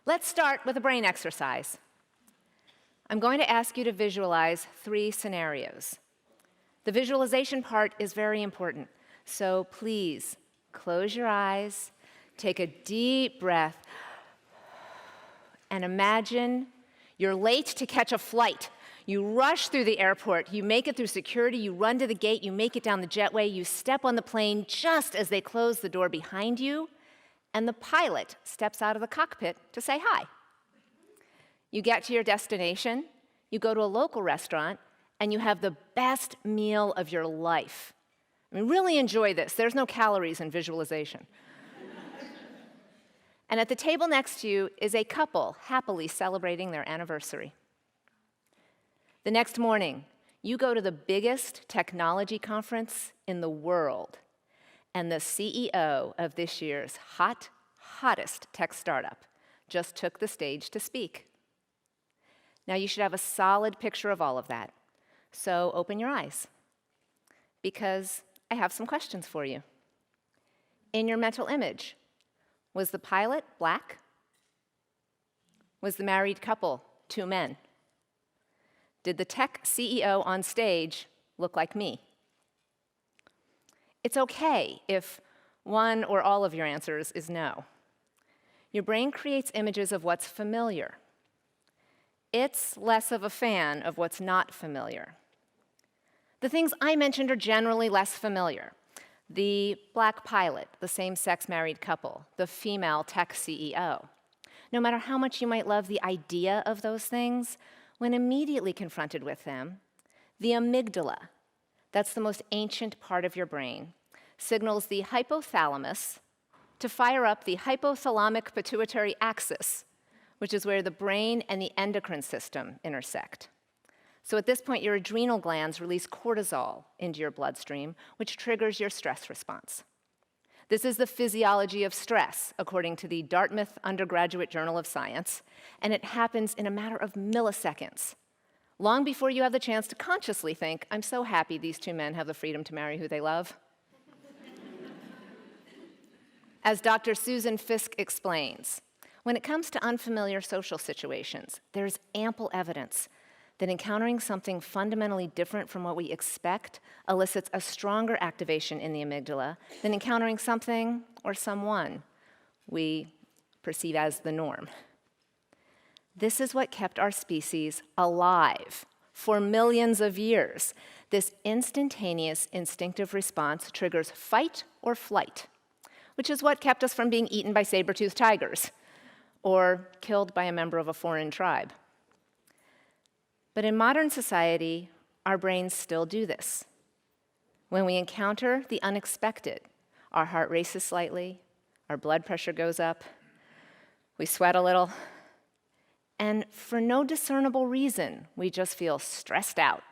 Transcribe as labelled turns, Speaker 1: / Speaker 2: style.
Speaker 1: Let's start with a brain exercise. I'm going to ask you to visualize 3 scenarios. The visualization part is very important, so please close your eyes, take a deep breath, and imagine you're late to catch a flight. You rush through the airport, you make it through security, you run to the gate, you make it down the jetway, you step on the plane just as they close the door behind you, and the pilot steps out of the cockpit to say hi. You get to your destination, you go to a local restaurant, and you have the best meal of your life. I mean, really enjoy this. There's no calories in visualization. And at the table next to you is a couple happily celebrating their anniversary. The next morning, you go to the biggest technology conference in the world, and the CEO of this year's hottest tech startup just took the stage to speak. Now, you should have a solid picture of all of that, so open your eyes, because I have some questions for you. In your mental image, was the pilot black? Was the married couple 2 men? Did the tech CEO on stage look like me? It's okay if one or all of your answers is no. Your brain creates images of what's familiar. It's less of a fan of what's not familiar. The things I mentioned are generally less familiar. The black pilot, the same-sex married couple, the female tech CEO. No matter how much you might love the idea of those things, when immediately confronted with them, the amygdala, that's the most ancient part of your brain, signals the hypothalamus to fire up the hypothalamic pituitary axis, which is where the brain and the endocrine system intersect. So at this point, your adrenal glands release cortisol into your bloodstream, which triggers your stress response. This is the physiology of stress, according to the Dartmouth Undergraduate Journal of Science, and it happens in a matter of milliseconds, long before you have the chance to consciously think, I'm so happy these 2 men have the freedom to marry who they love. As Dr. Susan Fiske explains, when it comes to unfamiliar social situations, there's ample evidence that encountering something fundamentally different from what we expect elicits a stronger activation in the amygdala than encountering something or someone we perceive as the norm. This is what kept our species alive for millions of years. This instantaneous instinctive response triggers fight or flight, which is what kept us from being eaten by saber-toothed tigers or killed by a member of a foreign tribe. But in modern society, our brains still do this. When we encounter the unexpected, our heart races slightly, our blood pressure goes up, we sweat a little, and for no discernible reason, we just feel stressed out